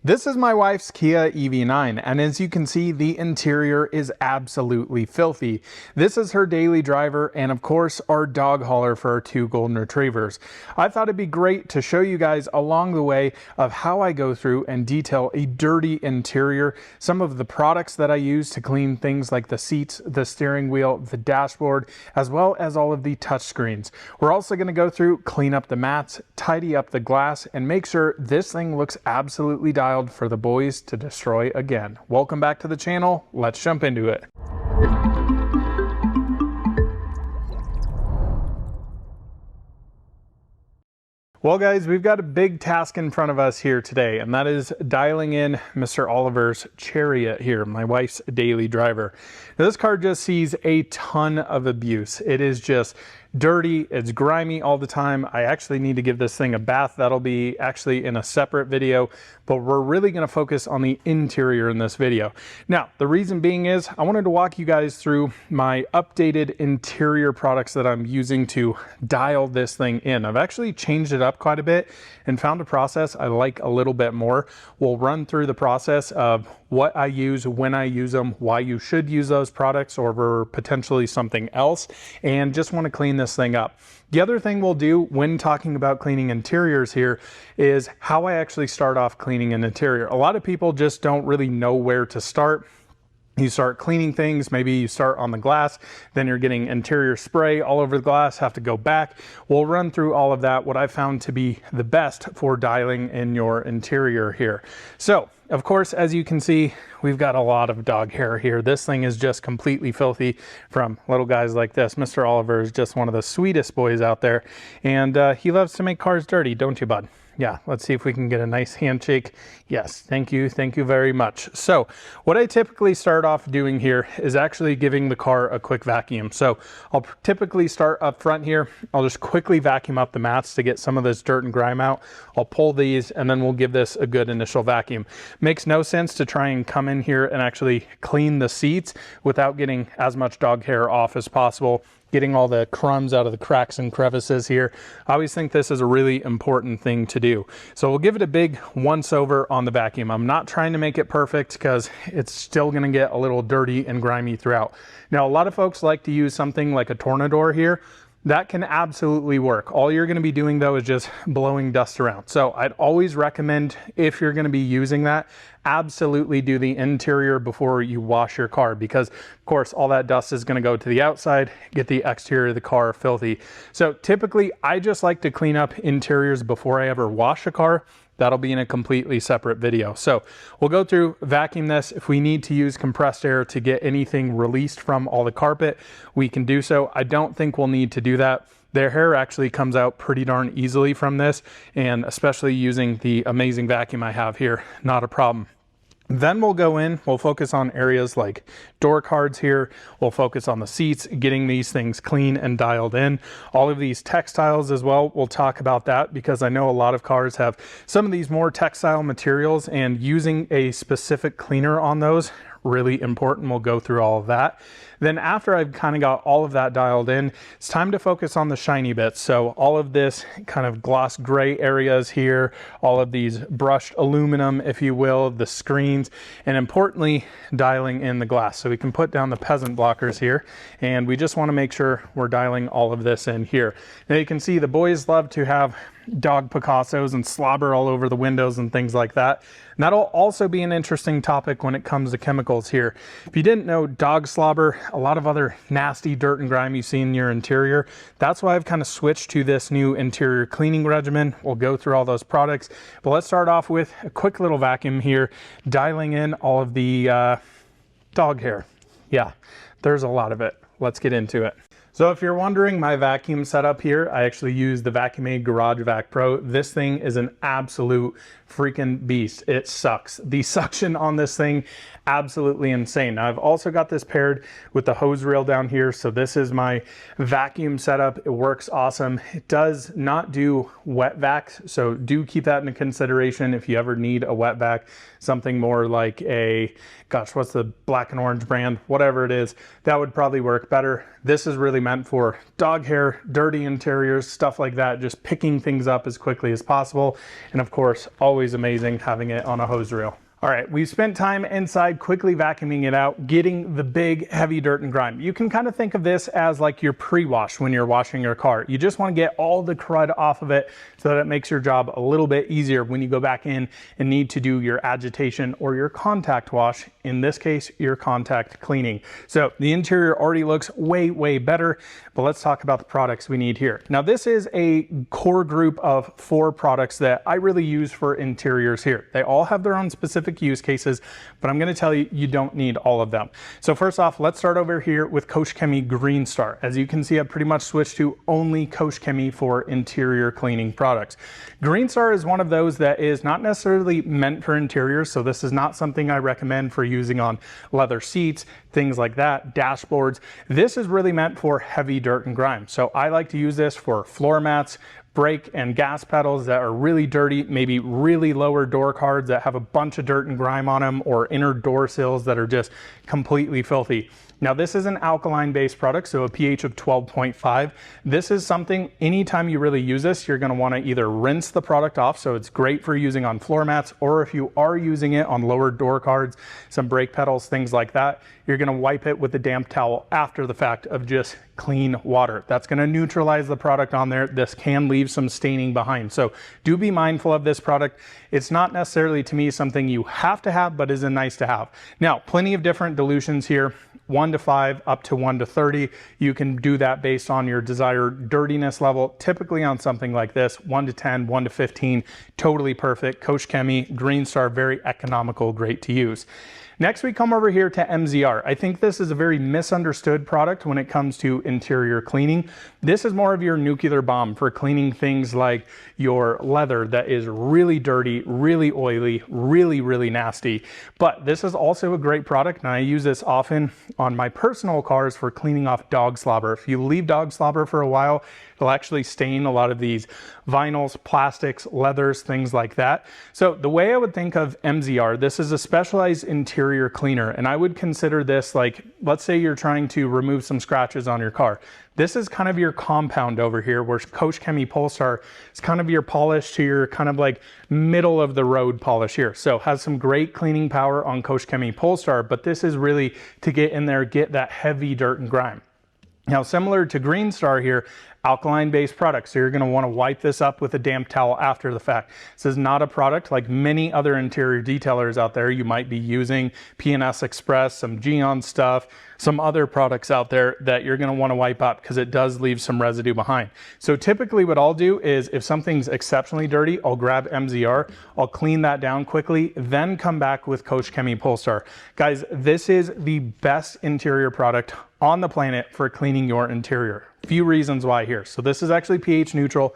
This is my wife's Kia EV9, and as you can see, the interior is absolutely filthy. This is her daily driver and of course our dog hauler for our two golden retrievers. I thought it'd be great to show you guys along the way of how I go through and detail a dirty interior, some of the products that I use to clean things like the seats, the steering wheel, the dashboard, as well as all of the touch screens. We're also going to go through, clean up the mats, tidy up the glass, and make sure this thing looks absolutely dialed for the boys to destroy again. Welcome back to the channel. Let's jump into it. Well guys, we've got a big task in front of us here today, and that is dialing in Mr. Oliver's Chariot here, my wife's daily driver. Now, this car just sees a ton of abuse. It is just dirty, it's grimy all the time. I actually need to give this thing a bath. That'll be actually in a separate video, but we're really going to focus on the interior in this video. Now, the reason being is I wanted to walk you guys through my updated interior products that I'm using to dial this thing in. I've actually changed it up quite a bit and found a process I like a little bit more. We'll run through the process of what I use, when I use them, why you should use those products over potentially something else, and just want to clean this thing up. The other thing we'll do when talking about cleaning interiors here is how I actually start off cleaning an interior. A lot of people just don't really know where to start. You start cleaning things, maybe you start on the glass, then you're getting interior spray all over the glass, have to go back. We'll run through all of that, what I found to be the best for dialing in your interior here. So, of course, as you can see, we've got a lot of dog hair here. This thing is just completely filthy from little guys like this. Mr. Oliver is just one of the sweetest boys out there, and he loves to make cars dirty, don't you, bud? Yeah, let's see if we can get a nice handshake. Yes, thank you very much. So what I typically start off doing here is actually giving the car a quick vacuum. So I'll typically start up front here. I'll just quickly vacuum up the mats to get some of this dirt and grime out. I'll pull these and then we'll give this a good initial vacuum. Makes no sense to try and come in here and actually clean the seats without getting as much dog hair off as possible, getting all the crumbs out of the cracks and crevices here. I always think this is a really important thing to do. So we'll give it a big once over on the vacuum. I'm not trying to make it perfect because it's still gonna get a little dirty and grimy throughout. Now, a lot of folks like to use something like a Tornador here. That can absolutely work. All you're going to be doing though is just blowing dust around. So I'd always recommend, if you're going to be using that, absolutely do the interior before you wash your car, because of course all that dust is going to go to the outside, get the exterior of the car filthy. So typically I just like to clean up interiors before I ever wash a car. That'll be in a completely separate video. So we'll go through, vacuum this. If we need to use compressed air to get anything released from all the carpet, we can do so. I don't think we'll need to do that. Their hair actually comes out pretty darn easily from this, and especially using the amazing vacuum I have here, not a problem. Then we'll go in, we'll focus on areas like door cards here. We'll focus on the seats, getting these things clean and dialed in. All of these textiles as well, we'll talk about that because I know a lot of cars have some of these more textile materials, and using a specific cleaner on those, really important. We'll go through all of that. Then after I've kind of got all of that dialed in, it's time to focus on the shiny bits. So all of this kind of gloss gray areas here, all of these brushed aluminum, if you will, the screens, and importantly, dialing in the glass. So we can put down the peasant blockers here, and we just want to make sure we're dialing all of this in here. Now you can see the boys love to have dog Picassos and slobber all over the windows and things like that. And that'll also be an interesting topic when it comes to chemicals here. If you didn't know, dog slobber, a lot of other nasty dirt and grime you see in your interior. That's why I've kind of switched to this new interior cleaning regimen. We'll go through all those products, but let's start off with a quick little vacuum here, dialing in all of the dog hair. Yeah, there's a lot of it. Let's get into it. So if you're wondering my vacuum setup here, I actually use the Vacuum Garage Vac Pro. This thing is an absolute freaking beast. It sucks. The suction on this thing, absolutely insane. Now I've also got this paired with the hose reel down here. So this is my vacuum setup. It works awesome. It does not do wet vacs, so do keep that in consideration if you ever need a wet vac. Something more like a, gosh, what's the black and orange brand? Whatever it is, that would probably work better. This is really meant for dog hair, dirty interiors, stuff like that, just picking things up as quickly as possible. And of course, always always amazing having it on a hose reel. All right, we've spent time inside quickly vacuuming it out, getting the big heavy dirt and grime. You can kind of think of this as like your pre-wash when you're washing your car. You just want to get all the crud off of it so that it makes your job a little bit easier when you go back in and need to do your agitation or your contact wash. In this case, your contact cleaning. So the interior already looks way, way better, but let's talk about the products we need here. Now, this is a core group of 4 products that I really use for interiors here. They all have their own specific use cases, but I'm going to tell you, you don't need all of them. So first off, let's start over here with Koch Chemie Green Star. As you can see, I've pretty much switched to only Koch Chemie for interior cleaning products. Green Star is one of those that is not necessarily meant for interiors, so this is not something I recommend for using on leather seats, things like that, dashboards. This is really meant for heavy dirt and grime. So I like to use this for floor mats, brake and gas pedals that are really dirty, maybe really lower door cards that have a bunch of dirt and grime on them, or inner door sills that are just completely filthy. Now, this is an alkaline based product, so a pH of 12.5. This is something, anytime you really use this, you're going to want to either rinse the product off, so it's great for using on floor mats, or if you are using it on lower door cards, some brake pedals, things like that, you're going to wipe it with a damp towel after the fact of just clean water. That's going to neutralize the product on there. This can leave some staining behind. So do be mindful of this product. It's not necessarily, to me, something you have to have, but is a nice to have. Now, plenty of different dilutions here. 1 to 5 up to 1 to 30. You can do that based on your desired dirtiness level. Typically on something like this, 1 to 10, 1 to 15, totally perfect. Koch Chemie Green Star, very economical, great to use. Next, we come over here to MZR. I think this is a very misunderstood product when it comes to interior cleaning. This is more of your nuclear bomb for cleaning things like your leather that is really dirty, really oily, really, really nasty. But this is also a great product, and I use this often on my personal cars for cleaning off dog slobber. If you leave dog slobber for a while, it'll actually stain a lot of these vinyls, plastics, leathers, things like that. So the way I would think of MZR, this is a specialized interior cleaner, and I would consider this like, let's say you're trying to remove some scratches on your car. This is kind of your compound over here, where Koch Chemie Pol Star is kind of your polish to your kind of like middle of the road polish here. So has some great cleaning power on Koch Chemie Pol Star, but this is really to get in there, get that heavy dirt and grime. Now, similar to Green Star here, alkaline based product. So you're going to want to wipe this up with a damp towel after the fact. This is not a product like many other interior detailers out there. You might be using P&S Express, some Geon stuff, some other products out there that you're going to want to wipe up because it does leave some residue behind. So typically what I'll do is if something's exceptionally dirty, I'll grab MZR, I'll clean that down quickly, then come back with Koch Chemie Pol Star. Guys, this is the best interior product on the planet for cleaning your interior. Few reasons why here. So this is actually pH neutral.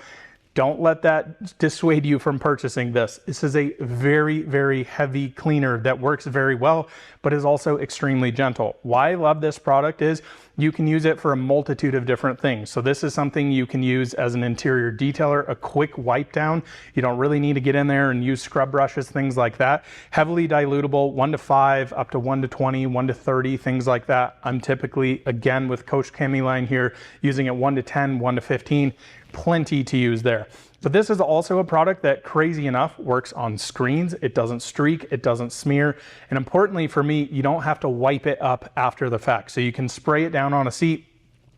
Don't let that dissuade you from purchasing this. This is a very, very heavy cleaner that works very well, but is also extremely gentle. Why I love this product is you can use it for a multitude of different things. So this is something you can use as an interior detailer, a quick wipe down. You don't really need to get in there and use scrub brushes, things like that. Heavily dilutable, 1 to 5, up to 1 to 20, 1 to 30, things like that. I'm typically, again, with Koch Chemie line here, using it 1 to 10, 1 to 15. Plenty to use there. But this is also a product that, crazy enough, works on screens. It doesn't streak, it doesn't smear, and importantly for me, you don't have to wipe it up after the fact. So you can spray it down on a seat,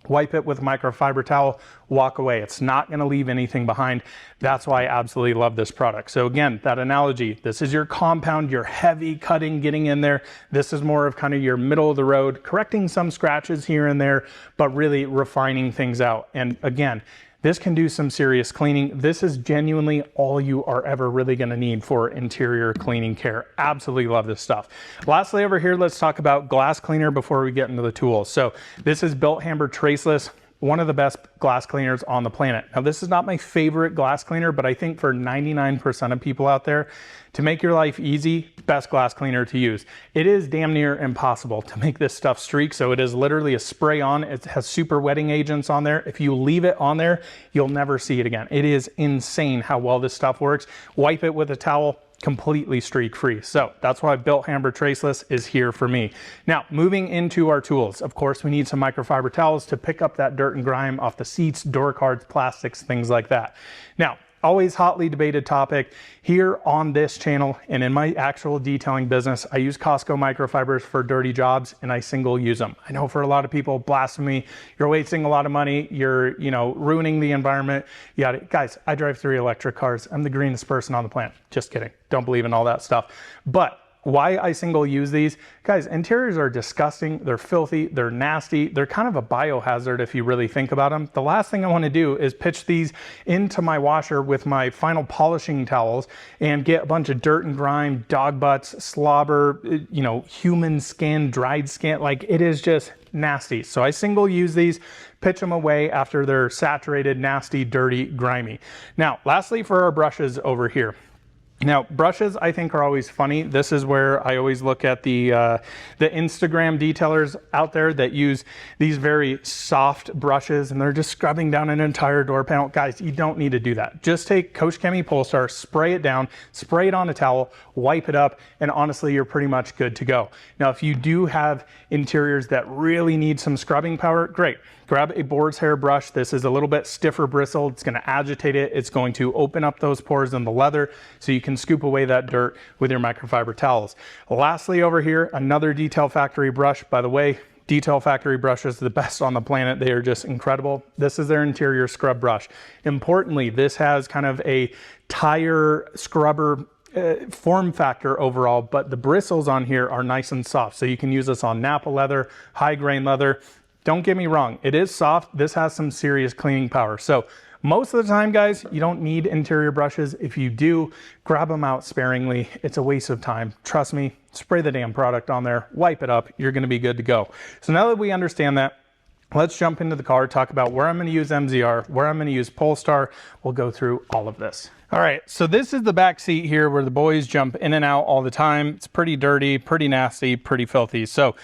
wipe it with a microfiber towel, walk away. It's not going to leave anything behind. That's why I absolutely love this product. So again, that analogy, this is your compound, your heavy cutting, getting in there. This is more of kind of your middle of the road, correcting some scratches here and there, but really refining things out. And again, this can do some serious cleaning. This is genuinely all you are ever really going to need for interior cleaning care. Absolutely love this stuff. Lastly, over here, let's talk about glass cleaner before we get into the tools. So this is Bilt Hamber Touchless, one of the best glass cleaners on the planet. Now, this is not my favorite glass cleaner, but I think for 99% of people out there, to make your life easy, best glass cleaner to use. It is damn near impossible to make this stuff streak, so it is literally a spray on. It has super wetting agents on there. If you leave it on there, you'll never see it again. It is insane how well this stuff works. Wipe it with a towel, completely streak free. So that's why Bilt Hamber Touchless is here for me. Now, moving into our tools. Of course, we need some microfiber towels to pick up that dirt and grime off the seats, door cards, plastics, things like that. Now, always hotly debated topic here on this channel and in my actual detailing business. I use Costco microfibers for dirty jobs and I single use them. I know for a lot of people, blasphemy, you're wasting a lot of money, you're, ruining the environment. Guys, I drive 3 electric cars. I'm the greenest person on the planet. Just kidding. Don't believe in all that stuff. But why I single use these, guys, interiors are disgusting, they're filthy, they're nasty, they're kind of a biohazard if you really think about them. The last thing I want to do is pitch these into my washer with my final polishing towels and get a bunch of dirt and grime, dog butts, slobber, human skin, dried skin. Like, it is just nasty. So I single use these, pitch them away after they're saturated, nasty, dirty, grimy. Now, lastly, for our brushes over here. Now, brushes I think are always funny. This is where I always look at the Instagram detailers out there that use these very soft brushes and they're just scrubbing down an entire door panel. Guys, you don't need to do that. Just take Koch Chemie Pol Star, spray it down, spray it on a towel, wipe it up, and honestly, you're pretty much good to go. Now, if you do have interiors that really need some scrubbing power, great. Grab a boar's hair brush. This is a little bit stiffer bristle. It's going to agitate it. It's going to open up those pores in the leather so you can scoop away that dirt with your microfiber towels. Lastly, over here, another Detail Factory brush. By the way, Detail Factory brushes are the best on the planet. They are just incredible. This is their interior scrub brush. Importantly, this has kind of a tire scrubber form factor overall, but the bristles on here are nice and soft. So you can use this on Napa leather, high grain leather. Don't get me wrong, it is soft. This has some serious cleaning power. So most of the time, guys, you don't need interior brushes. If you do, grab them out sparingly. It's a waste of time. Trust me, spray the damn product on there, wipe it up, you're gonna be good to go. So now that we understand that, let's jump into the car, talk about where I'm gonna use MZR, where I'm gonna use Pol Star. We'll go through all of this. All right, so this is the back seat here where the boys jump in and out all the time. It's pretty dirty, pretty nasty, pretty filthy. So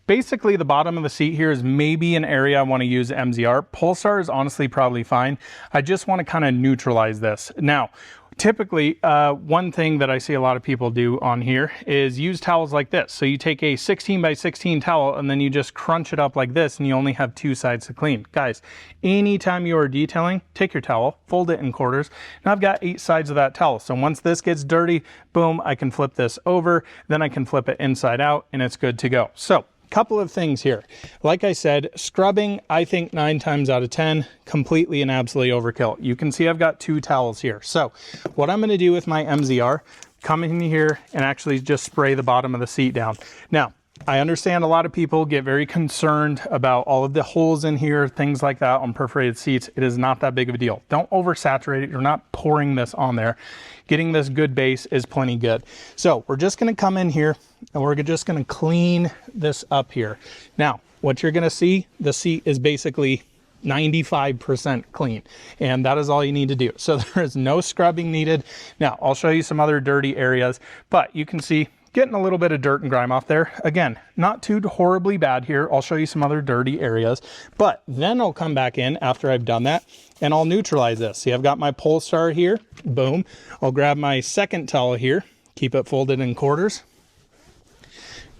basically, the bottom of the seat here is maybe an area I want to use MZR. Pol Star is honestly probably fine. I just want to kind of neutralize this. Now, typically, one thing that I see a lot of people do on here is use towels like this. So you take a 16 by 16 towel and then you just crunch it up like this and you only have 2 sides to clean. Guys, anytime you are detailing, take your towel, fold it in quarters. Now I've got 8 sides of that towel. So once this gets dirty, boom, I can flip this over, then I can flip it inside out and it's good to go. So, couple of things here. Like I said, scrubbing, I think 9 times out of 10, completely and absolutely overkill. You can see I've got 2 towels here. So what I'm gonna do with my MZR, come in here and actually just spray the bottom of the seat down. Now, I understand a lot of people get very concerned about all of the holes in here, things like that on perforated seats. It is not that big of a deal. Don't oversaturate it. You're not pouring this on there. Getting this good base is plenty good. So we're just gonna come in here and we're just gonna clean this up here. Now, what you're gonna see, the seat is basically 95% clean, and that is all you need to do. So there is no scrubbing needed. Now, I'll show you some other dirty areas, but you can see getting a little bit of dirt and grime off there. Again, not too horribly bad here. I'll show you some other dirty areas, but then I'll come back in after I've done that and I'll neutralize this. See, I've got my Pol Star here, boom. I'll grab my second towel here, keep it folded in quarters.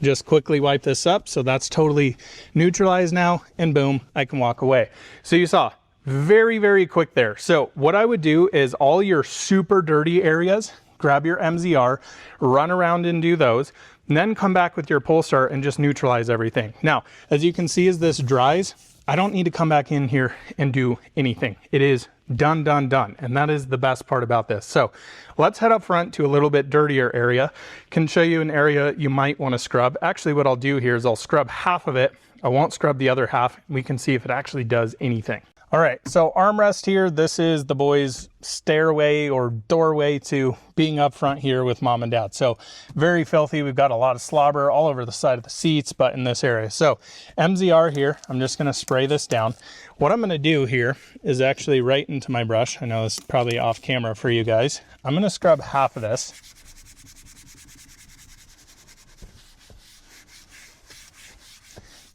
Just quickly wipe this up so that's totally neutralized now, and boom, I can walk away. So you saw, very, very quick there. So what I would do is all your super dirty areas, grab your MZR, run around and do those, and then come back with your Pol Star and just neutralize everything. Now, as you can see as this dries, I don't need to come back in here and do anything. It is done, done, done. And that is the best part about this. So let's head up front to a little bit dirtier area. Can show you an area you might want to scrub. Actually, what I'll do here is I'll scrub half of it. I won't scrub the other half. We can see if it actually does anything. All right, so armrest here, this is the boys' stairway or doorway to being up front here with mom and dad. So very filthy. We've got a lot of slobber all over the side of the seats, but in this area. So MZR here, I'm just gonna spray this down. What I'm gonna do here is actually right into my brush. I know this is probably off camera for you guys. I'm gonna scrub half of this.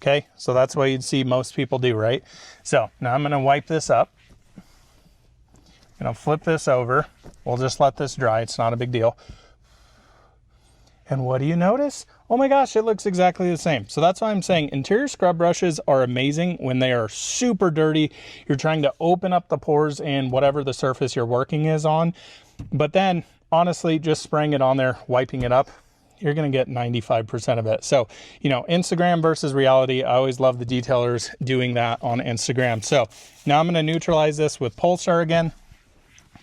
Okay, so that's what you'd see most people do, right? So now I'm gonna wipe this up. I'm gonna flip this over. We'll just let this dry, it's not a big deal. And what do you notice? Oh my gosh, it looks exactly the same. So that's why I'm saying interior scrub brushes are amazing when they are super dirty. You're trying to open up the pores in whatever the surface you're working is on. But then honestly, just spraying it on there, wiping it up, you're going to get 95% of it. So, you know, Instagram versus reality. I always love the detailers doing that on Instagram. So now I'm going to neutralize this with Pol Star again,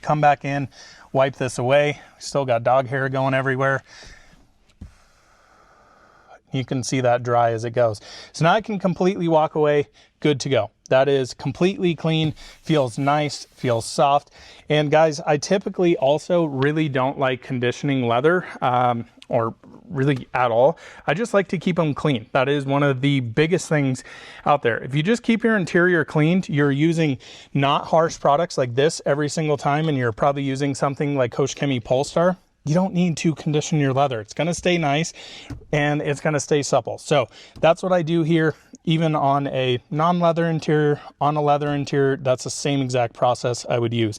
come back in, wipe this away. Still got dog hair going everywhere. You can see that dry as it goes. So now I can completely walk away, good to go. That is completely clean, feels nice, feels soft. And guys, I typically also really don't like conditioning leather, or really at all. I just like to keep them clean. That is one of the biggest things out there. If you just keep your interior cleaned, you're using not harsh products like this every single time, and you're probably using something like Koch Chemie Pol Star. You don't need to condition your leather. It's going to stay nice and it's going to stay supple. So that's what I do here, even on a non-leather interior, on a leather interior. That's the same exact process I would use.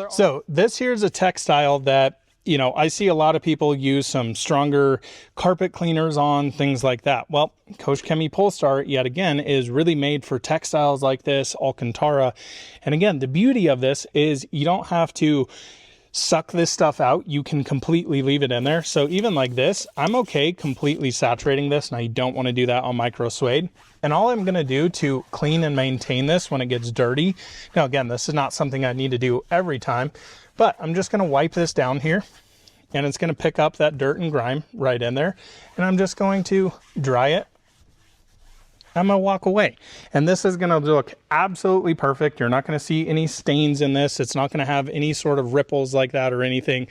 So this here is a textile that, you know, I see a lot of people use some stronger carpet cleaners on, things like that. Well, Koch Chemie Pol Star, yet again, is really made for textiles like this, Alcantara. And again, the beauty of this is you don't have to suck this stuff out. You can completely leave it in there. So even like this, I'm okay completely saturating this, and I don't want to do that on micro suede. And all I'm going to do to clean and maintain this when it gets dirty, now again, this is not something I need to do every time, but I'm just going to wipe this down here, and it's going to pick up that dirt and grime right in there, and I'm just going to dry it. I'm going to walk away, and this is going to look absolutely perfect. You're not going to see any stains in this. It's not going to have any sort of ripples like that or anything.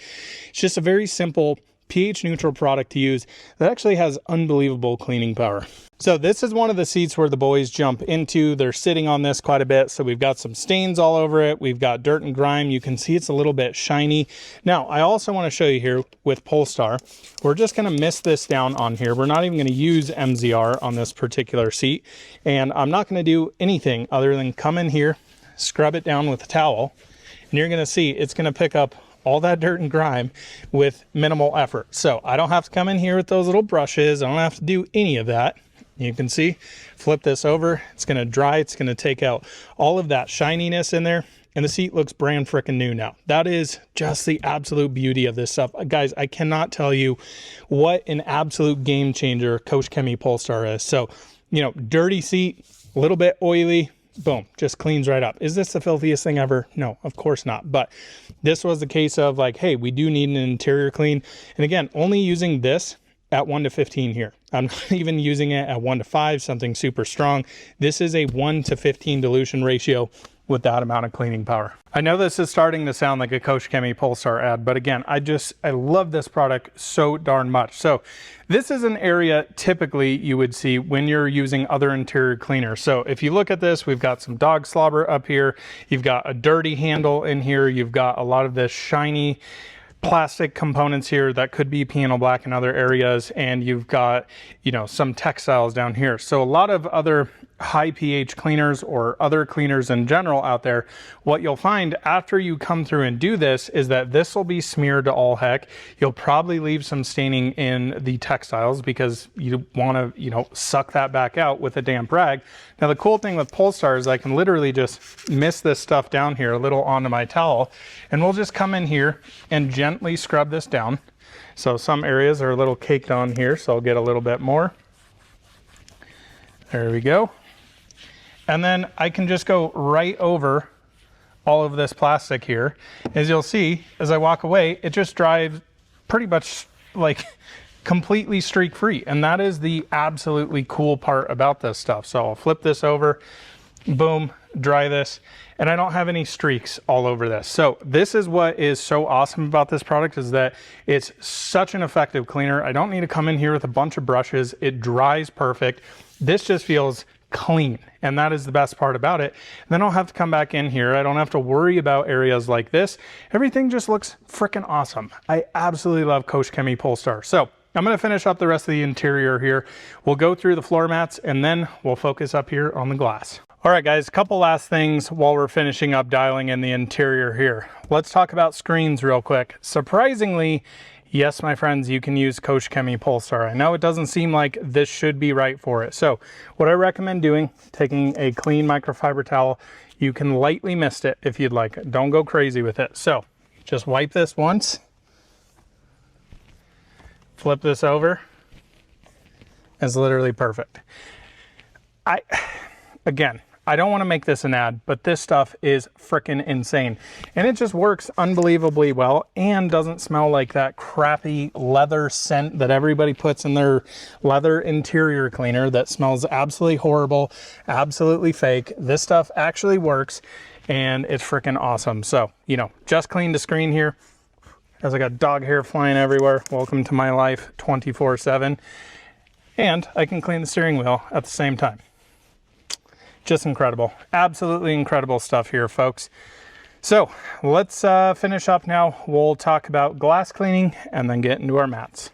It's just a very simple pH neutral product to use that actually has unbelievable cleaning power. So this is one of the seats where the boys jump into. They're sitting on this quite a bit. So we've got some stains all over it. We've got dirt and grime. You can see it's a little bit shiny. Now, I also want to show you here with Pol Star, we're just going to mist this down on here. We're not even going to use MZR on this particular seat. And I'm not going to do anything other than come in here, scrub it down with a towel, and you're going to see it's going to pick up all that dirt and grime with minimal effort. So I don't have to come in here with those little brushes. I don't have to do any of that. You can see, flip this over, it's going to dry, it's going to take out all of that shininess in there, and the seat looks brand freaking new now. That is just the absolute beauty of this stuff. Guys, I cannot tell you what an absolute game changer Koch Chemie Pol Star is. So, you know, dirty seat, a little bit oily, boom, just cleans right up. Is this the filthiest thing ever? No, of course not. But this was the case of like, hey, we do need an interior clean. And again, only using this at 1 to 15 here. I'm not even using it at 1 to 5, something super strong. This is a 1 to 15 dilution ratio with that amount of cleaning power. I know this is starting to sound like a Koch Chemie Pol Star ad, but again, I love this product so darn much. So this is an area typically you would see when you're using other interior cleaners. So if you look at this, we've got some dog slobber up here. You've got a dirty handle in here. You've got a lot of this shiny plastic components here that could be piano black in other areas, and you've got, you know, some textiles down here. So a lot of other high pH cleaners or other cleaners in general out there, what you'll find after you come through and do this is that this will be smeared to all heck. You'll probably leave some staining in the textiles because you want to, you know, suck that back out with a damp rag. Now the cool thing with Pol Star is I can literally just mist this stuff down here a little onto my towel, and we'll just come in here and gently scrub this down. So some areas are a little caked on here, so I'll get a little bit more. There we go. And then I can just go right over all of this plastic here. As you'll see, as I walk away, it just dries pretty much like completely streak free. And that is the absolutely cool part about this stuff. So I'll flip this over, boom, dry this, and I don't have any streaks all over this. So this is what is so awesome about this product, is that it's such an effective cleaner. I don't need to come in here with a bunch of brushes. It dries perfect. This just feels clean, and that is the best part about it. And then I don't have to come back in here. I don't have to worry about areas like this. Everything just looks freaking awesome. I absolutely love Koch Chemie Pol Star. So I'm going to finish up the rest of the interior here. We'll go through the floor mats, and then we'll focus up here on the glass. All right, guys, a couple last things while we're finishing up dialing in the interior here. Let's talk about screens real quick. Surprisingly, Yes, my friends, you can use Koch Chemie Pol Star. I know it doesn't seem like this should be right for it. So what I recommend doing, taking a clean microfiber towel, you can lightly mist it if you'd like. Don't go crazy with it. So just wipe this once, flip this over. It's literally perfect. Again, I don't want to make this an ad, but this stuff is freaking insane. And it just works unbelievably well and doesn't smell like that crappy leather scent that everybody puts in their leather interior cleaner that smells absolutely horrible, absolutely fake. This stuff actually works and it's freaking awesome. So, you know, just cleaned the screen here as I got dog hair flying everywhere. Welcome to my life 24/7. And I can clean the steering wheel at the same time. Just incredible. Absolutely incredible stuff here, folks. So let's finish up now. We'll talk about glass cleaning and then get into our mats.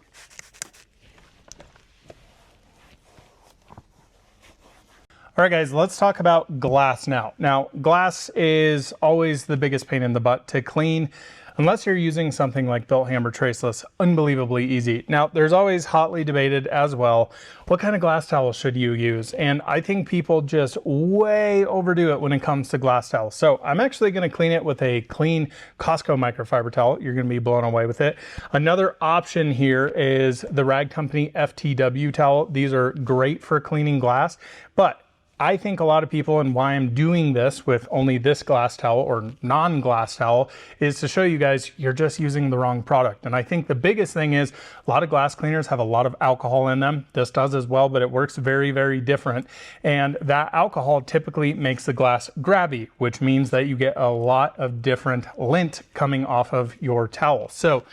All right, guys, let's talk about glass now. Now, glass is always the biggest pain in the butt to clean. Unless you're using something like Bilt Hamber Touchless, unbelievably easy. Now, there's always hotly debated as well, what kind of glass towel should you use? And I think people just way overdo it when it comes to glass towels. So I'm actually gonna clean it with a clean Costco microfiber towel. You're gonna be blown away with it. Another option here is the Rag Company FTW towel. These are great for cleaning glass, but I think a lot of people, and why I'm doing this with only this glass towel or non-glass towel, is to show you guys you're just using the wrong product. And I think the biggest thing is a lot of glass cleaners have a lot of alcohol in them. This does as well, but it works very, very different. And that alcohol typically makes the glass grabby, which means that you get a lot of different lint coming off of your towel. So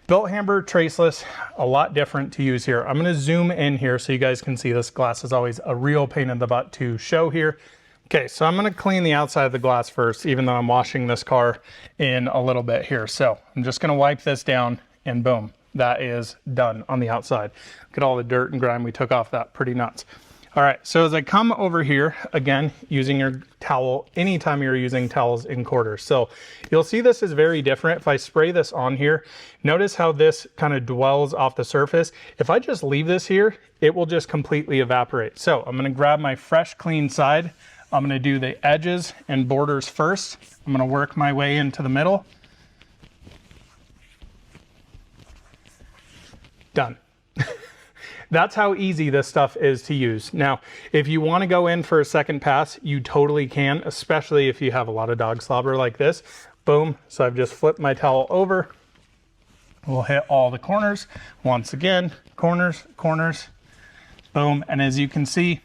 Bilt Hamber Touchless, a lot different to use here. I'm going to zoom in here so you guys can see this glass is always a real pain in the butt to show here. Okay, so I'm going to clean the outside of the glass first, even though I'm washing this car in a little bit here. So I'm just going to wipe this down and boom, that is done on the outside. Look at all the dirt and grime we took off that, pretty nuts. All right, so as I come over here, again, using your towel, anytime you're using towels in quarters. So you'll see this is very different. If I spray this on here, notice how this kind of dwells off the surface. If I just leave this here, it will just completely evaporate. So I'm gonna grab my fresh, clean side. I'm gonna do the edges and borders first. I'm gonna work my way into the middle. Done. That's how easy this stuff is to use. Now, if you want to go in for a second pass, you totally can, especially if you have a lot of dog slobber like this. Boom. So I've just flipped my towel over. We'll hit all the corners. Once again, corners, corners, boom. And as you can see,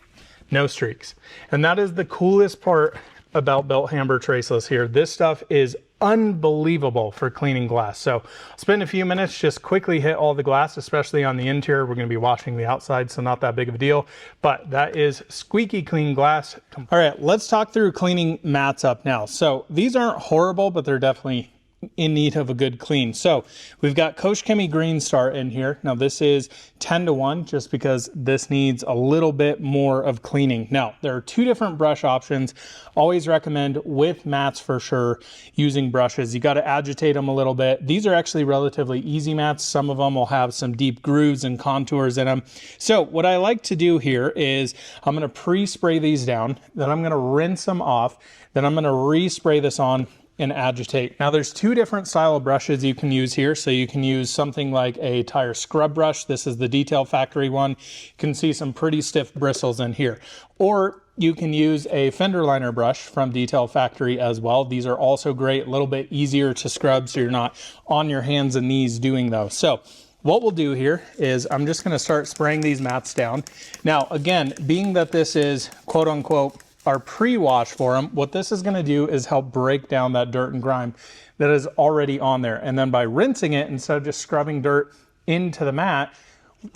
no streaks. And that is the coolest part about Bilt Hamber Touchless here. This stuff is unbelievable for cleaning glass. So I'll spend a few minutes, just quickly hit all the glass, especially on the interior. We're going to be washing the outside, so not that big of a deal, but that is squeaky clean glass. All right, let's talk through cleaning mats up now. So these aren't horrible, but they're definitely in need of a good clean. So we've got Koch Chemie Green Star in here. Now this is 10-to-1 just because this needs a little bit more of cleaning. Now there are two different brush options. Always recommend with mats for sure using brushes. You got to agitate them a little bit. These are actually relatively easy mats. Some of them will have some deep grooves and contours in them. So what I like to do here is I'm going to pre-spray these down, then I'm going to rinse them off, then I'm going to re-spray this on and agitate. Now there's two different style of brushes you can use here. So you can use something like a tire scrub brush. This is the Detail Factory one. You can see some pretty stiff bristles in here. Or you can use a fender liner brush from Detail Factory as well. These are also great, a little bit easier to scrub so you're not on your hands and knees doing those. So what we'll do here is I'm just gonna start spraying these mats down. Now again, being that this is quote unquote our pre-wash for them, what this is going to do is help break down that dirt and grime that is already on there. And then by rinsing it, instead of just scrubbing dirt into the mat,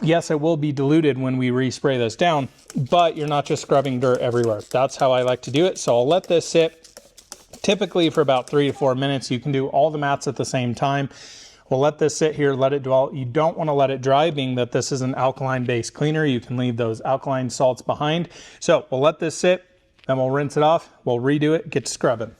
yes, it will be diluted when we respray this down, but you're not just scrubbing dirt everywhere. That's how I like to do it. So I'll let this sit typically for about 3 to 4 minutes. You can do all the mats at the same time. We'll let this sit here, let it dwell. You don't want to let it dry, being that this is an alkaline-based cleaner. You can leave those alkaline salts behind. So we'll let this sit, then we'll rinse it off, we'll redo it, get to scrubbing.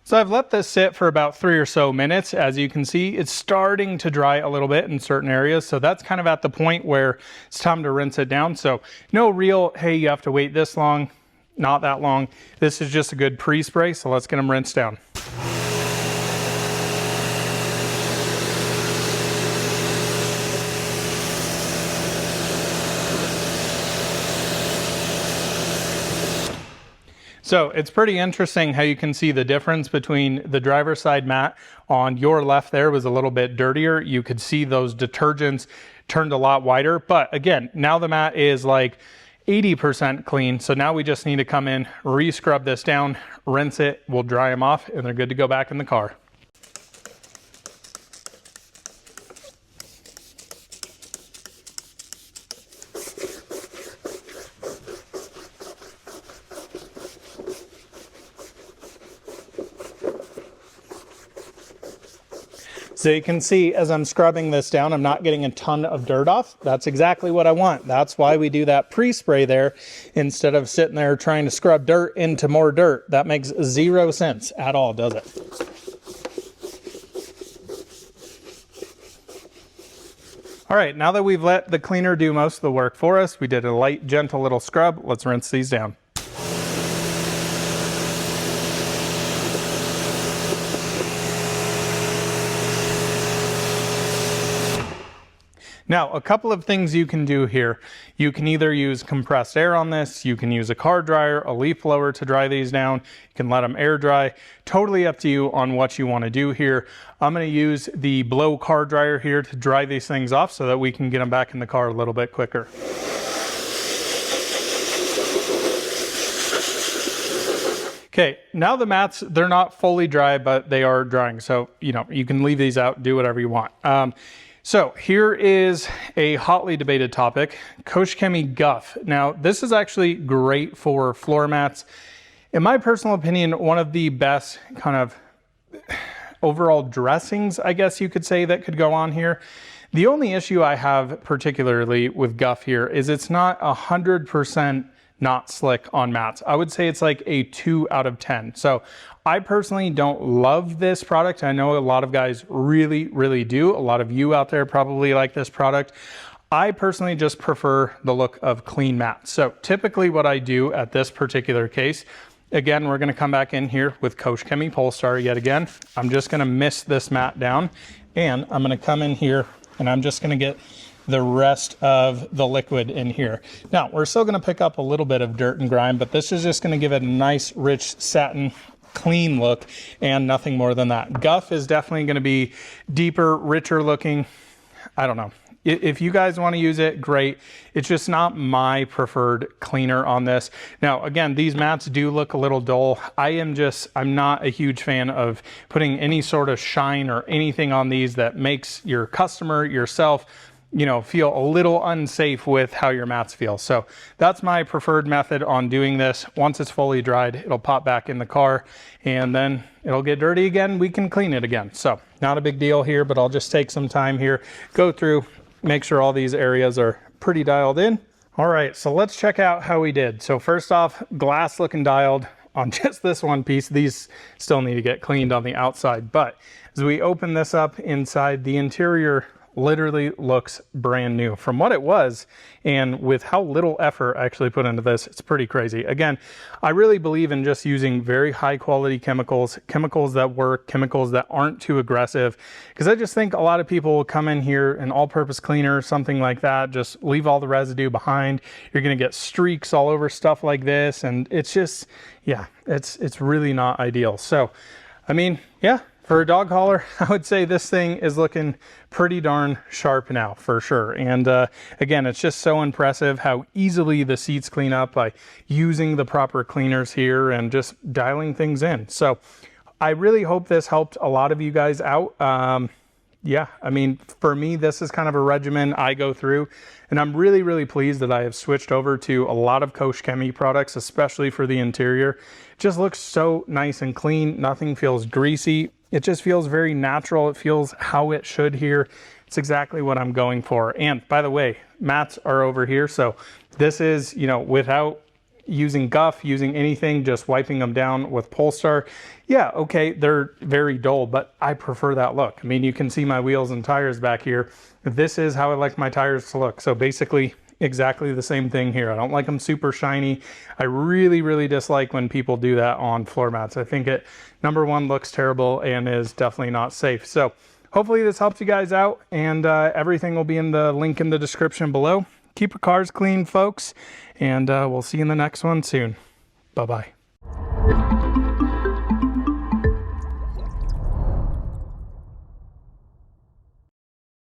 So I've let this sit for about 3 or so minutes. As you can see, it's starting to dry a little bit in certain areas. So that's kind of at the point where it's time to rinse it down. So no real, hey, you have to wait this long, not that long. This is just a good pre-spray. So let's get them rinsed down. So it's pretty interesting how you can see the difference between the driver's side mat on your left there was a little bit dirtier. You could see those detergents turned a lot whiter. But again, now the mat is like 80% clean. So now we just need to come in, re-scrub this down, rinse it, we'll dry them off, and they're good to go back in the car. So you can see as I'm scrubbing this down, I'm not getting a ton of dirt off. That's exactly what I want. That's why we do that pre-spray there instead of sitting there trying to scrub dirt into more dirt. That makes 0 sense at all, does it? All right, now that we've let the cleaner do most of the work for us, we did a light, gentle little scrub. Let's rinse these down. Now, a couple of things you can do here. You can either use compressed air on this, you can use a car dryer, a leaf blower to dry these down, you can let them air dry. Totally up to you on what you want to do here. I'm going to use the blow car dryer here to dry these things off so that we can get them back in the car a little bit quicker. Okay, now the mats, they're not fully dry, but they are drying. So, you can leave these out, do whatever you want. So here is a hotly debated topic, Koch Chemie Guff. Now, this is actually great for floor mats. In my personal opinion, one of the best kind of overall dressings, I guess you could say, that could go on here. The only issue I have particularly with Guff here is it's not 100% not slick on mats. I would say it's like a 2 out of 10. So I personally don't love this product. I know a lot of guys really, really do. A lot of you out there probably like this product. I personally just prefer the look of clean mats. So typically what I do at this particular case, again, we're gonna come back in here with Koch Chemie Pol Star yet again. I'm just gonna mist this mat down and I'm gonna come in here and I'm just gonna get the rest of the liquid in here. Now, we're still gonna pick up a little bit of dirt and grime, but this is just gonna give it a nice, rich satin, clean look and nothing more than that. Guff is definitely gonna be deeper, richer looking. I don't know. If you guys want to use it, great. It's just not my preferred cleaner on this. Now, again, these mats do look a little dull. I'm not a huge fan of putting any sort of shine or anything on these that makes your customer, yourself, feel a little unsafe with how your mats feel. So that's my preferred method on doing this. Once it's fully dried, it'll pop back in the car and then it'll get dirty again. We can clean it again. So not a big deal here, but I'll just take some time here, go through, make sure all these areas are pretty dialed in. All right, so let's check out how we did. So first off, glass looking dialed on just this one piece. These still need to get cleaned on the outside, but as we open this up inside, the interior literally looks brand new from what it was, and with how little effort I actually put into this, it's pretty crazy. Again, I really believe in just using very high quality chemicals that work, chemicals that aren't too aggressive, because I just think a lot of people will come in here, an all-purpose cleaner, something like that, just leave all the residue behind. You're gonna get streaks all over stuff like this, and it's just, yeah, it's really not ideal. So, I mean, yeah, for a dog hauler, I would say this thing is looking pretty darn sharp now for sure. And again, it's just so impressive how easily the seats clean up by using the proper cleaners here and just dialing things in. So I really hope this helped a lot of you guys out. Yeah, I mean, for me, this is kind of a regimen I go through, and I'm really, really pleased that I have switched over to a lot of Koch Chemie products, especially for the interior. It just looks so nice and clean. Nothing feels greasy. It just feels very natural. It feels how it should here. It's exactly what I'm going for. And by the way, mats are over here. So this is, without, using Guff, using anything, just wiping them down with Pol Star, yeah, okay, they're very dull, but I prefer that look. I mean, you can see my wheels and tires back here. This is how I like my tires to look. So basically, exactly the same thing here. I don't like them super shiny. I really dislike when people do that on floor mats. I think it, number one, looks terrible and is definitely not safe. So hopefully this helps you guys out, and everything will be in the link in the description below. Keep your cars clean, folks, and we'll see you in the next one soon. Bye-bye.